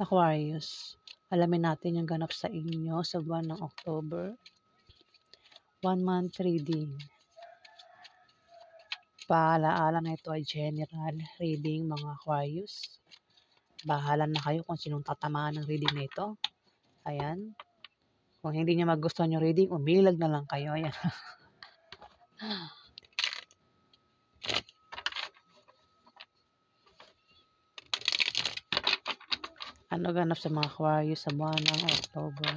Aquarius, alamin natin yung ganap sa inyo sa buwan ng October. 1 month reading. Paalaala na ito ay general reading mga Aquarius. Bahala na kayo kung sinong tatamaan ng reading na ito. Ayan. Kung hindi niya magustuhan yung reading, umilag na lang kayo. Ayan. Ano ganap sa mga Aquarius sa buwan ng October?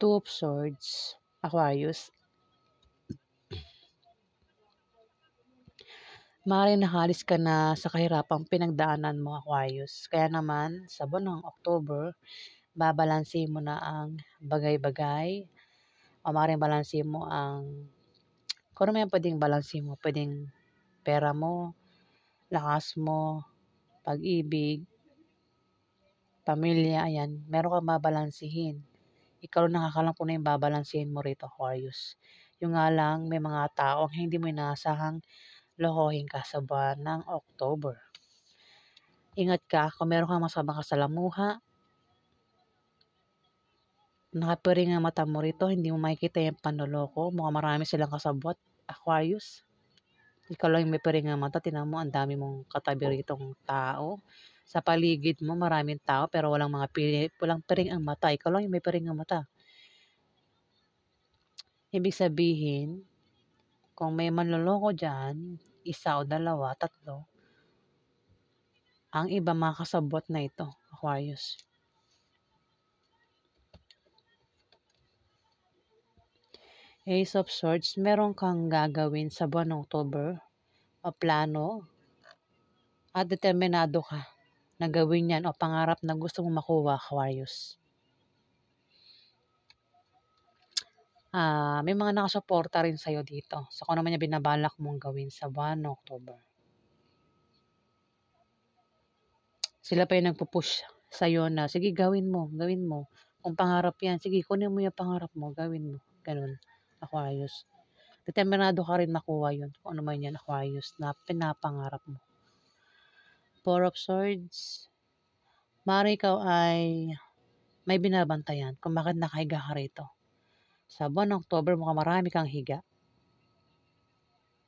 Two of Swords, Aquarius. Maaaring nakalis ka na sa kahirapang pinagdaanan mo, Aquarius. Kaya naman, sa buwan ng October, babalansin mo na ang bagay-bagay o maaaring balansin mo ang kung ano man pwedeng balansin mo. Pwedeng pera mo, lakas mo, pag-ibig, pamilya, ayan. Meron kang babalansihin. Ikaw lang nakakalam kung na yung babalansihin mo rito, Aquarius. Yung nga lang, may mga tao ang hindi mo inaasahang lokohin ka sa buwan ng October. Ingat ka kung meron kang masamang kasalamuha. Nakapiring ang mata mo rito, hindi mo makikita yung panloloko. Mukhang marami silang kasabwat, Aquarius. Ikaw lang yung may piring ang mata, tinan mo, ang dami mong katabi ritong tao. Sa paligid mo, maraming tao, pero walang piring ang mata. Ikaw lang yung may piring ang mata. Ibig sabihin, kung may manloloko dyan, isa o dalawa, tatlo, ang iba mga kasabwat na ito, Aquarius. Ace of Swords, meron kang gagawin sa buwan ng October o plano at determinado ka na gawin yan o pangarap na gusto mong makuha, Aquarius. May mga nakasuporta rin sa'yo dito. So, kung naman yung binabalak mong gawin sa buwan ng October. Sila pa yung nagpupush sa'yo na, sige, gawin mo, gawin mo. Kung pangarap yan, sige, kunin mo yung pangarap mo, gawin mo. Ganun, Aquarius. Determinado ka rin makuha yun. Kung ano man yan, Aquarius, na pinapangarap mo. Four of Swords. Mari ikaw ay may binabantayan kung bakit nakahiga ka rito. Sa buwan ng October, mukhang marami kang higa.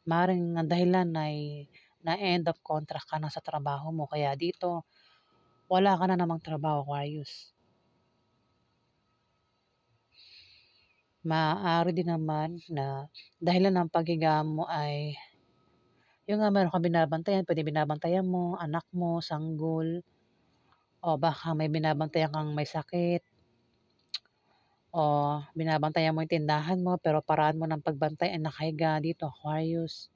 Maring ang dahilan ay na-end of contract ka na sa trabaho mo. Kaya dito, wala ka na namang trabaho, Aquarius. Maaari din naman na dahilan ng paghiga mo ay yung nga meron kang binabantayan, pwede binabantayan mo, anak mo, sanggol, o baka may binabantayan kang may sakit, o binabantayan mo yung tindahan mo, pero paraan mo ng pagbantay ay nakahiga dito, Aquarius.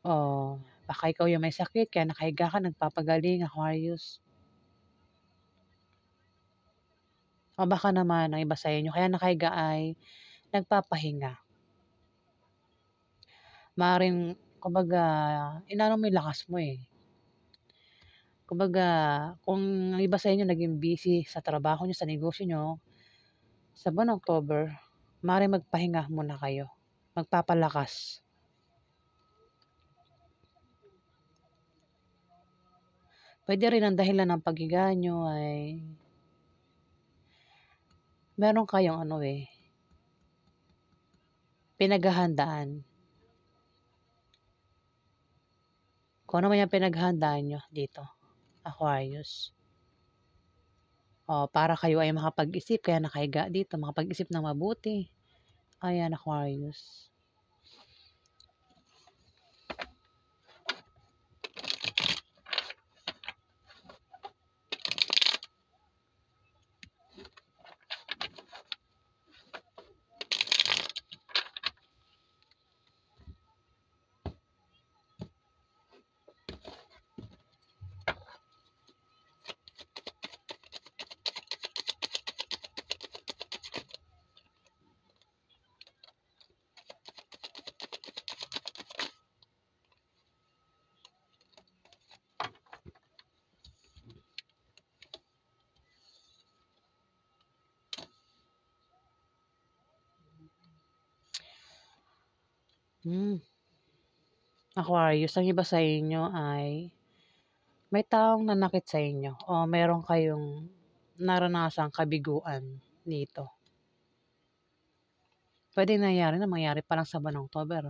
O baka ikaw yung may sakit, kaya nakahiga ka, nagpapagaling, Aquarius. O baka naman, ang iba sa inyo, kaya nakahiga ay nagpapahinga. Maaaring, kumbaga, inano mo yung lakas mo eh. Kumbaga, kung ang iba sa inyo naging busy sa trabaho nyo, sa negosyo nyo, sa buwan ng October, maaaring magpahinga muna kayo. Magpapalakas. Pwede rin ang dahilan ng paghiga nyo ay meron kayong pinaghahandaan. Kung ano man yung pinaghahandaan nyo dito, Aquarius. O, para kayo ay makapag-isip, kaya nakahiga dito, makapag-isip ng mabuti. Ayan, Aquarius. Hmm, Aquarius, ang iba sa inyo ay may taong nanakit sa inyo o meron kayong naranasang kabiguan dito. Puwedeng nangyari na mangyari pa lang sa buwan ng October,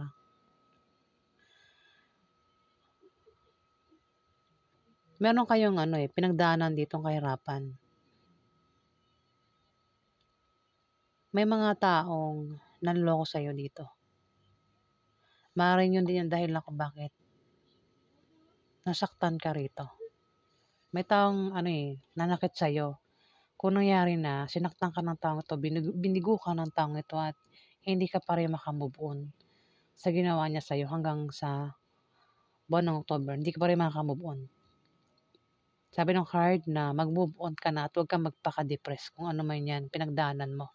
Meron kayong ano, pinagdaanan ditong kahirapan. May mga taong nanloko sa'yo dito. Maaaring yun din yung dahilan kung bakit nasaktan ka rito. May taong ano, nanakit sa'yo. Kung nangyari na, sinaktan ka ng taong ito, binigo ka ng taong ito at hindi ka pa rin maka-move on sa ginawa niya sa'yo hanggang sa buwan ng October, hindi ka pa rin makaka-move on. Sabi ng card na mag-move on ka na at huwag kang magpaka-depress kung ano man yan, pinagdaanan mo.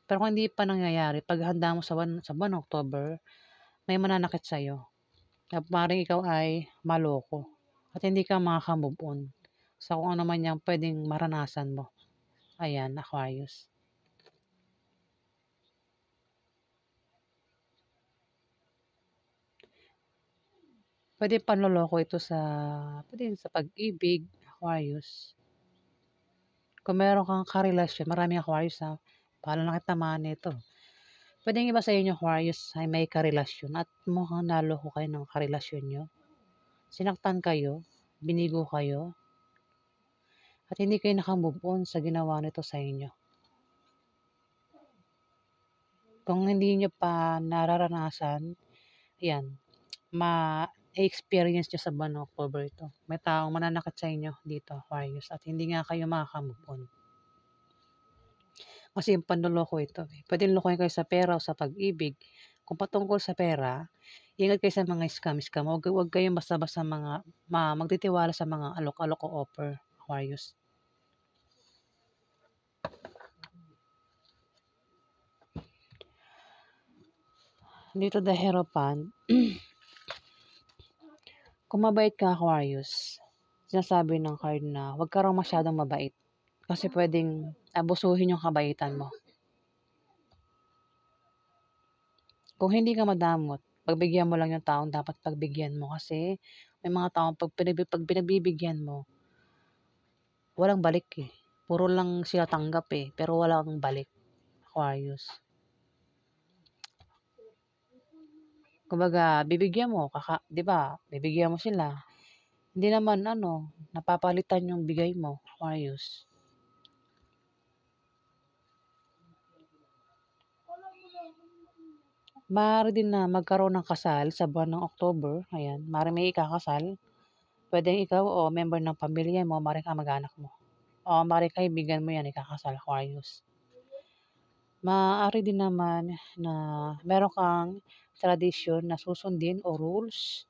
Pero kung hindi pa nangyayari, paghanda mo sa buwan ng October, may mananakit sa'yo. Na maaaring ikaw ay maloko at hindi ka makaka-move on sa kung ano man yang pwedeng maranasan mo. Ayan, Aquarius. Pwede panloloko ito pwede sa pag-ibig, Aquarius. Kung meron kang karelasyon, maraming Aquarius paano na kita nito. Pwedeng iba sa inyo, Aquarius, ay may karelasyon at mukhang naloko kayo ng karelasyon nyo. Sinaktan kayo, binigo kayo, at hindi kayo nakamove on sa ginawa nito sa inyo. Kung hindi nyo pa nararanasan, yan, ma-experience nyo sa buwan ng October ito. May taong mananakit sa inyo dito, Aquarius, at hindi nga kayo makaka-move on. Kasi yung panloloko ito. Pwede lokohin kayo sa pera o sa pag-ibig. Kung patungkol sa pera, ingat kayo sa mga scam. Huwag kayong basta-basta magtitiwala sa mga alok-alok o offer, Aquarius. Dito the Hierophant, kung mabait ka, Aquarius, sinasabi ng card na huwag ka raw masyadong mabait. Kasi pwedeng abusuhin yung kabaitan mo. Kung hindi ka madamot, pagbigyan mo lang yung taong dapat pagbigyan mo kasi may mga taong pag pinagbibigyan mo, walang balik Puro lang sila tanggap pero walang balik, Aquarius. Kumbaga, bibigyan mo, 'di ba? Bibigyan mo sila. Hindi naman napapalitan yung bigay mo, Aquarius. Maaari din na magkaroon ng kasal sa buwan ng October, ayan. Maaari may ikakasal. Puwedeng ikaw o member ng pamilya mo, maaaring kamag-anak mo. O maaaring kaibigan mo 'yan ikakasal, Aquarius. Maaari din naman na meron kang tradisyon na susundin o rules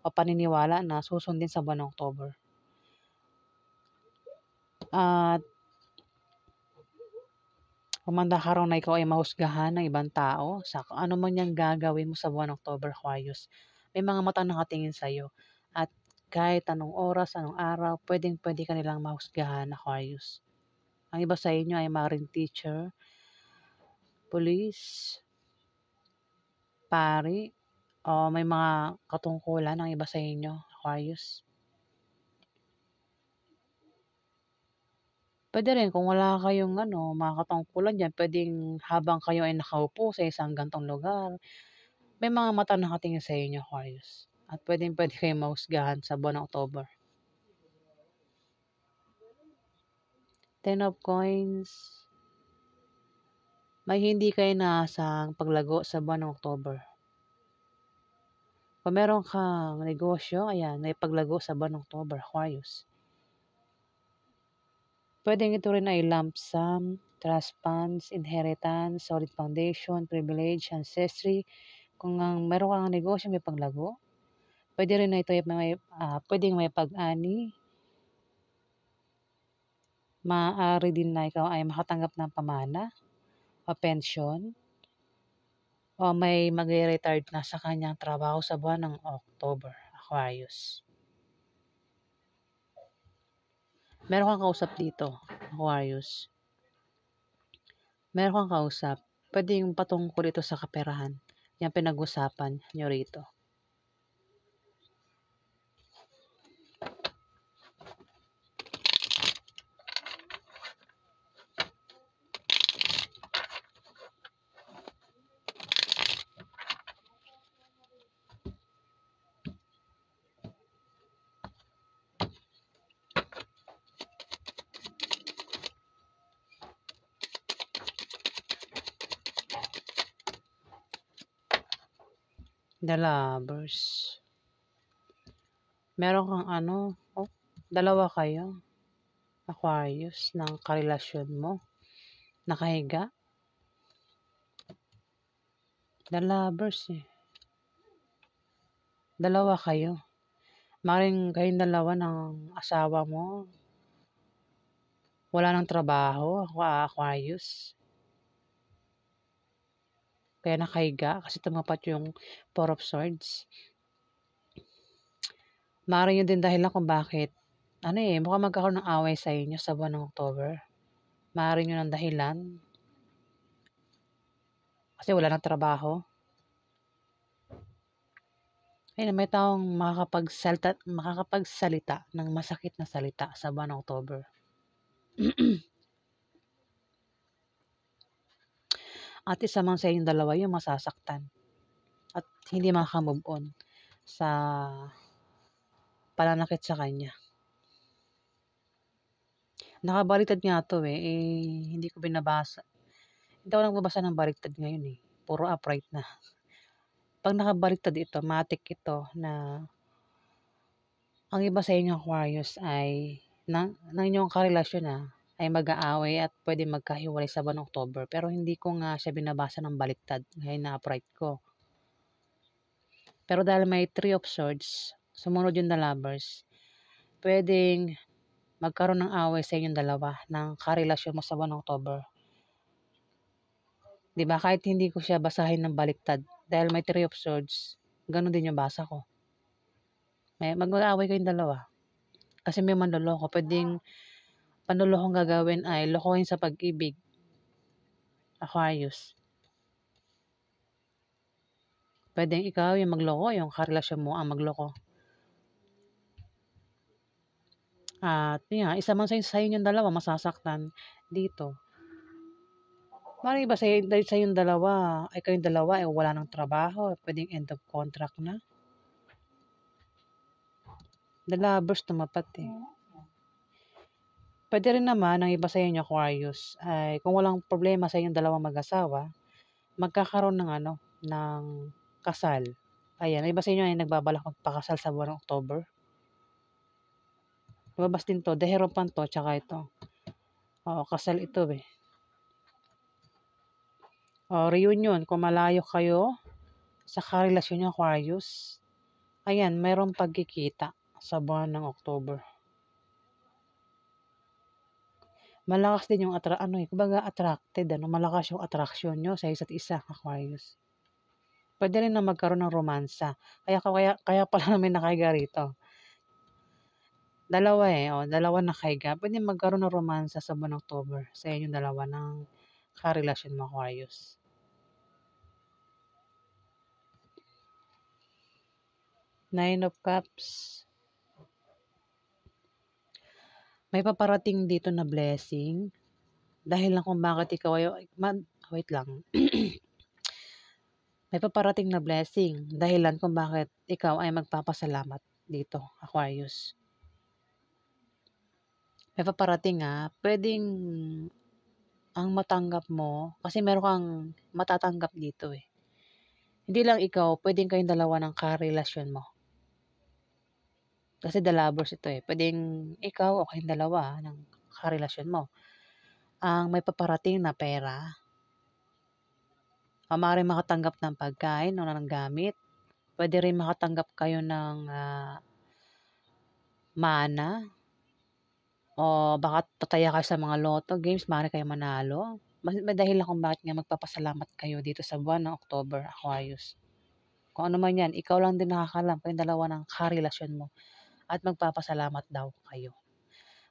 o paniniwala na susundin sa buwan ng October. At humanda ka raw na ikaw ay mahusgahan ng ibang tao sa kung ano man yang gagawin mo sa buwan ng October, Aquarius. May mga matang nakatingin sa'yo at kahit anong oras, anong araw, pwedeng-pwede ka nilang mahusgahan, Aquarius. Ang iba sa inyo ay maaaring teacher, police, pari, o may mga katungkulan ang iba sa inyo, Aquarius. Puwede rin kung wala kayong mga katungkulan diyan, puwedeng habang kayo ay nakaupo sa isang ganitong lugar, may mga mata nakatingin sa inyo, Aquarius. At puwedeng-puwede kayong mahusgahan sa buwan ng October. Ten of Coins, may hindi kayo inaasahang paglago sa buwan ng October. Kung meron kang negosyo, ayan, may paglago sa buwan ng October, Aquarius. Puwedeng ito rin ay lump sum, trust funds, inheritance, solid foundation, privilege, ancestry. Kung meron kang negosyo may paglago, puwede rin na ito ay puwedeng may pag-ani. Maaari din na ikaw ay makatanggap ng pamana o pensyon o may magre-retired na sa kanyang trabaho sa buwan ng October, Aquarius. Meron kang kausap dito, Aquarius. Meron kang kausap. Puwedeng patungkol ito sa kaperahan, yang pinag-usapan niyo rito. The Lovers. Meron kang ano, dalawa kayo, Aquarius, ng karelasyon mo, nakahiga. The Lovers, eh. Dalawa kayo. Maaaring kayong dalawa ng asawa mo, wala ng trabaho, Aquarius. Kaya nakahiga kasi tumapat yung Four of Swords. Maaaring yun din dahilan kung bakit, mukhang magkakaroon ng away sa inyo sa buwan ng October. Maaaring yun ang dahilan. Kasi wala ng trabaho. Ayun, may taong makakapagsalita ng masakit na salita sa buwan ng October. At isa man sa inyong dalawa yung masasaktan. At hindi maka-move on sa pananakit sa kanya. Nakabaliktad nga to hindi ko binabasa. Hindi ako nagbabasa ng baliktad ngayon Puro upright na. Pag nakabaliktad ito, matik ito na ang iba sa inyo Aquarius ay ng inyong karelasyon ay mag-aaway at pwede magkahiwalay sa buwan ng October. Pero hindi ko nga siya binabasa ng baliktad ngayon na upright ko. Pero dahil may Three of Swords, sumunod yung The Lovers, pwedeng magkaroon ng away sa inyong dalawa ng karelasyon mo sa buwan ng October. Diba? Kahit hindi ko siya basahin ng baliktad, dahil may Three of Swords, ganun din yung basa ko. Mag-aaway kayong dalawa. Kasi may manloloko. Pwedeng panlolokong gagawin ay lokohin sa pag-ibig. Aquarius. Pwedeng ikaw yung magloko, yung karelasyon mo ang magloko. At isa man sa inyong dalawa masasaktan dito. Maaaring iba sa inyong dalawa, ay kayong dalawa ay wala ng trabaho, pwedeng end of contract na. The Lovers tumapat Pwede rin naman ang iba sa inyo Aquarius ay kung walang problema sa inyong dalawang mag-asawa, magkakaroon ng kasal. Ayan, iba sa inyo ay nagbabalak magpakasal sa buwan ng October. Lumabas din to, The Hierophant to, tsaka ito. Oo, kasal ito reunion, kung malayo kayo sa karelasyon niyo Aquarius, ayan, mayroong pagkikita sa buwan ng October. Malakas din yung kumbaga attracted, malakas yung attraction nyo sa isa't isa, Aquarius. Pwede rin na magkaroon ng romansa. Kaya pala namin nakahiga rito. Dalawa dalawa nakahiga. Pwede magkaroon ng romansa sa buwan ng October sa inyong dalawa ng karelasyon mo, Aquarius. Nine of Cups. May paparating dito na blessing. Dahil lang kung bakit ikaw wait lang. May paparating na blessing. Dahilan kung bakit ikaw ay magpapasalamat dito, Aquarius. May paparating pwedeng ang matanggap mo, kasi meron kang matatanggap dito Hindi lang ikaw, pwedeng kayong dalawa ng karelasyon mo. Kasi The Lovers ito Pwedeng ikaw o kayong dalawa ng karelasyon mo. Ang may paparating na pera. Maaaring makatanggap ng pagkain o ng gamit. Pwede rin makatanggap kayo ng mana. O baka tataya kayo sa mga lotto games, maaari kayo manalo. May dahilan kung bakit nga magpapasalamat kayo dito sa buwan ng October, Aquarius. Kung ano man yan, ikaw lang din nakakalam, kayong dalawa ng karelasyon mo. At magpapasalamat daw kayo.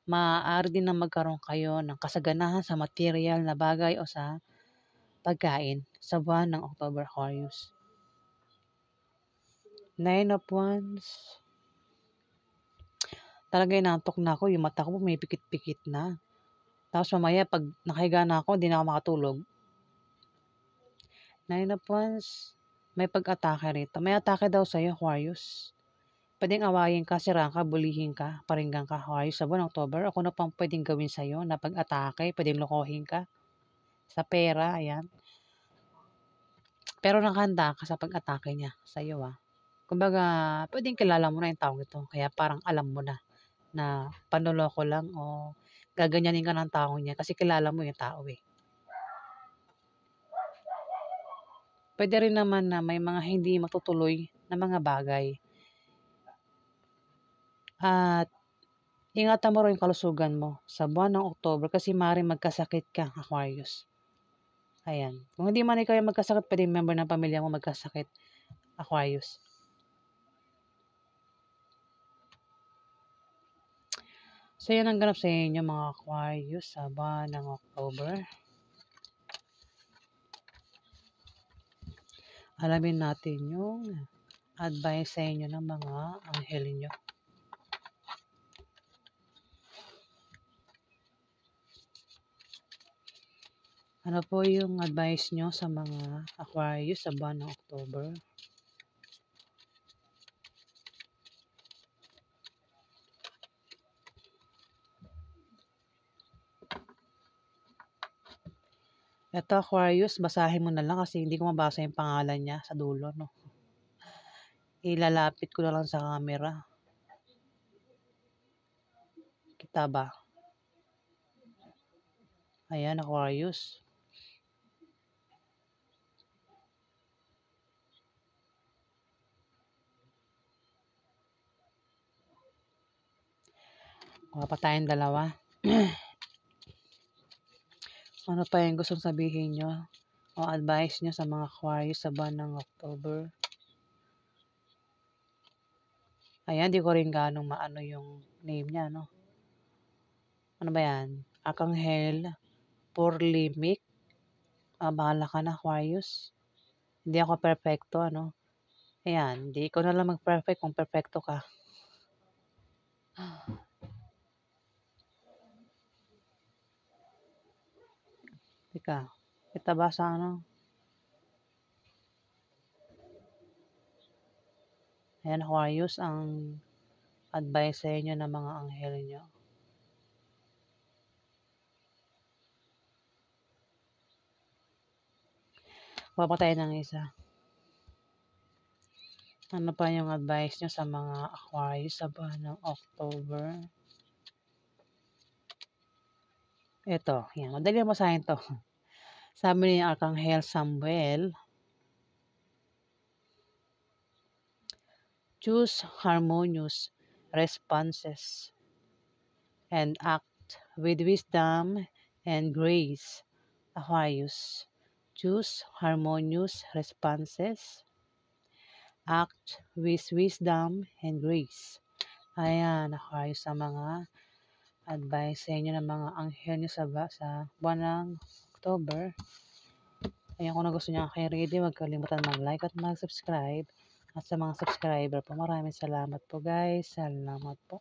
Maaari din na magkaroon kayo ng kasaganahan sa material na bagay o sa pagkain sa buwan ng October, Aquarius. Nine of Wands. Talaga inaantok na ako, yung mata ko may pikit-pikit na. Tapos mamaya pag nakahiga na ako, hindi na ako makatulog. Nine of Wands, may pag-atake rito. May atake daw sa'yo, Aquarius. Pwedeng awayin ka, siraan ka, bulihin ka, paringgan ka, Aquarius, sa buwan ng October. Ako na pang pwedeng gawin sa'yo na pag-atake, pwedeng lokohin ka sa pera, ayan. Pero nakahanda ka sa pag-atake niya sa'yo, Kumbaga, pwedeng kilala mo na yung taong ito. Kaya parang alam mo na panloloko lang o gaganyanin ka ng taong niya kasi kilala mo yung tao, Pwede rin naman na may mga hindi matutuloy na mga bagay. At ingatan mo rin yung kalusugan mo sa buwan ng October kasi maaaring magkasakit ka, Aquarius. Ayan. Kung hindi man ikaw yung magkasakit, pwede member ng pamilya mo magkasakit, Aquarius. So, yan ang ganap sa inyo mga Aquarius sa buwan ng October. Alamin natin yung advice sa inyo ng mga anghel nyo. Ano po yung advice nyo sa mga Aquarius sa buwan ng October? Ito Aquarius, basahin mo na lang kasi hindi ko mabasa yung pangalan niya sa dulo, no? Ilalapit ko na lang sa camera. Kita ba? Ayan, Aquarius. Kuha pa tayong dalawa. Ano pa yung gustong sabihin nyo o advice nyo sa mga Aquarius sa buwan ng October? Ayan, di ko rin ganong maano yung name niya, no? Ano ba yan? Arkanghel Porlimik. Bahala ka na, Aquarius. Hindi ako perfecto, ano? Ayan, di ko na lang mag-perfect kung perfecto ka. Teka, kita ba sa ano? Ayan, Aquarius, ang advice sa inyo ng mga anghel nyo. Kuha pa tayo ng isa. Ano pa yung advice nyo sa mga Aquarius sa buwan ng October? Ito, yan. Madali mo sa to. Sabi ni Arkanghel Samuel, choose harmonious responses and act with wisdom and grace. Aquarius, choose harmonious responses, act with wisdom and grace. Ayan, Aquarius, sa mga advice sa inyo ng mga anghel nyo sa buwan ng October. Ayan, kung gusto nyo kay ready, huwag kalimutan mag-like at mag-subscribe. At sa mga subscriber po, maraming salamat po guys. Salamat po.